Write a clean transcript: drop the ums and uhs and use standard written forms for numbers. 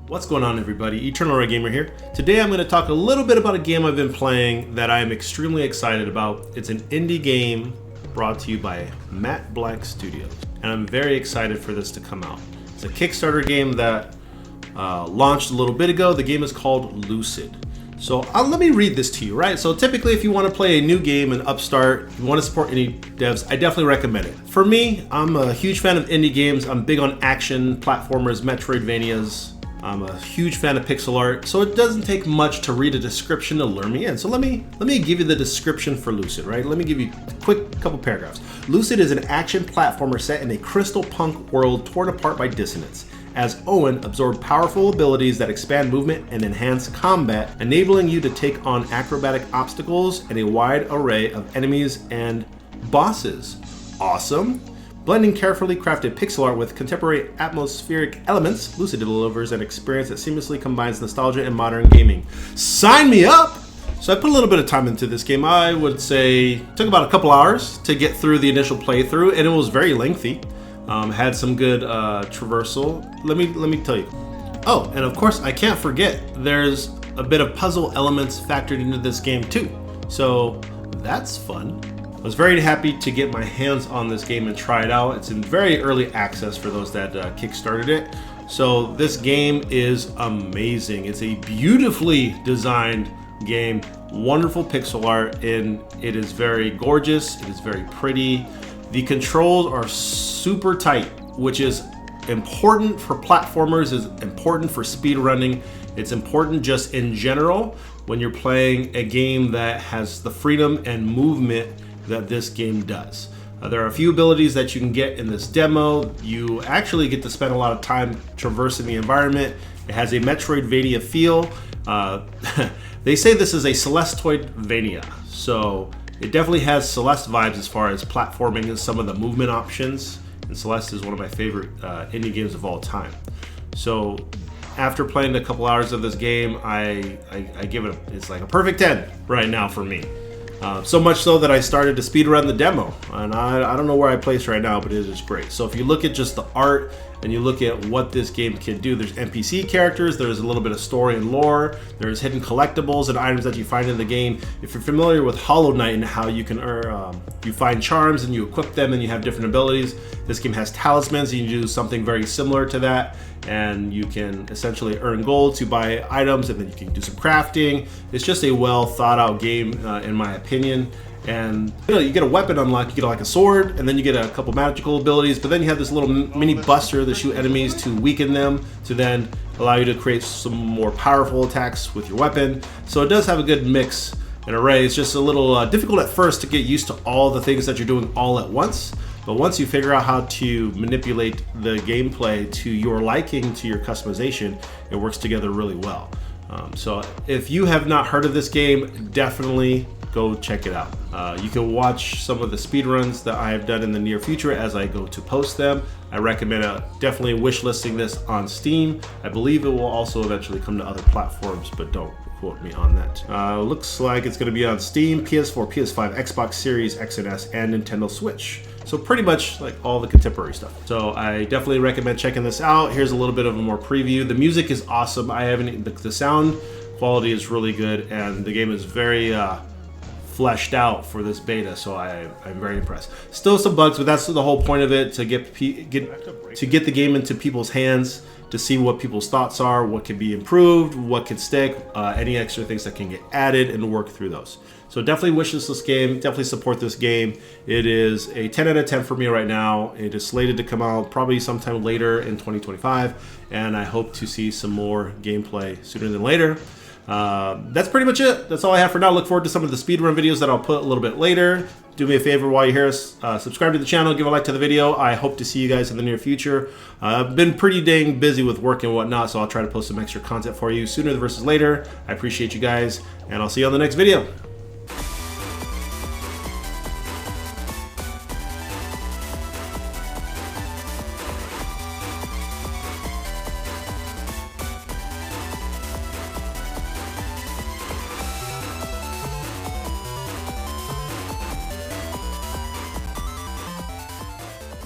What's going on, everybody? Eternal Red Gamer here. Today I'm going to talk a little bit about a game I've been playing that I am extremely excited about. It's an indie game brought to you by Matt Black Studios, and I'm very excited for this to come out. It's a Kickstarter game that launched a little bit ago. The game is called LUCID. So let me read this to you, right? So typically if you want to play a new game, an upstart, you want to support indie devs, I definitely recommend it. For me, I'm a huge fan of indie games. I'm big on action, platformers, Metroidvanias. I'm a huge fan of pixel art, so it doesn't take much to read a description to lure me in. So let me give you the description for LUCID, right? Let me give you a quick couple paragraphs. LUCID is an action platformer set in a crystal punk world torn apart by dissonance, as Owen absorbed powerful abilities that expand movement and enhance combat, enabling you to take on acrobatic obstacles and a wide array of enemies and bosses. Awesome! Blending carefully crafted pixel art with contemporary atmospheric elements, LUCID delivers an experience that seamlessly combines nostalgia and modern gaming. Sign me up! So I put a little bit of time into this game. I would say it took about a couple hours to get through the initial playthrough, and it was very lengthy. Had some good traversal. Let me tell you. Oh, and of course I can't forget there's a bit of puzzle elements factored into this game too. So that's fun. I was very happy to get my hands on this game and try it out. It's in very early access for those that kickstarted it. So this game is amazing. It's a beautifully designed game, wonderful pixel art, and it is very gorgeous. It is very pretty. The controls are super tight, which is important for platformers, is important for speedrunning. It's important just in general when you're playing a game that has the freedom and movement that this game does. There are a few abilities that you can get in this demo. You actually get to spend a lot of time traversing the environment. It has a Metroidvania feel. They say this is a Celesteoidvania, so it definitely has Celeste vibes as far as platforming and some of the movement options. And Celeste is one of my favorite indie games of all time. So after playing a couple hours of this game, I give it, it's like a perfect 10 right now for me. So much so that I started to speedrun the demo, and I don't know where I place right now, but it is great. So if you look at just the art and you look at what this game can do, there's NPC characters, there's a little bit of story and lore, there's hidden collectibles and items that you find in the game. If you're familiar with Hollow Knight and how you can you find charms and you equip them and you have different abilities, this game has talismans and you do something very similar to that, and you can essentially earn gold to buy items, and then you can do some crafting. It's just a well thought out game in my opinion. And you get a weapon unlock, you get like a sword, and then you get a couple magical abilities, but then you have this little mini buster that shoot enemies to weaken them, to then allow you to create some more powerful attacks with your weapon. So it does have a good mix and array. It's just a little difficult at first to get used to all the things that you're doing all at once. But once you figure out how to manipulate the gameplay to your liking, to your customization, it works together really well. So if you have not heard of this game, definitely go check it out. You can watch some of the speedruns that I have done in the near future as I go to post them. I recommend definitely wishlisting this on Steam. I believe it will also eventually come to other platforms, but don't quote me on that. Looks like it's going to be on Steam, PS4, PS5, Xbox Series X and S, and Nintendo Switch. So pretty much like all the contemporary stuff. So I definitely recommend checking this out. Here's a little bit of a more preview. The music is awesome. The sound quality is really good, and the game is very fleshed out for this beta, so I'm very impressed. Still some bugs, but that's the whole point of it, to get the game into people's hands, to see what people's thoughts are, what can be improved, what can stick, any extra things that can get added, and work through those. So definitely wishlist this game, definitely support this game. It is a 10 out of 10 for me right now. It is slated to come out probably sometime later in 2025, and I hope to see some more gameplay sooner than later. That's pretty much it. That's all I have for now. Look forward to some of the speedrun videos that I'll put a little bit later. Do me a favor while you're here, subscribe to the channel, give a like to the video. I hope to see you guys in the near future. I've been pretty dang busy with work and whatnot, so I'll try to post some extra content for you sooner versus later. I appreciate you guys, and I'll see you on the next video.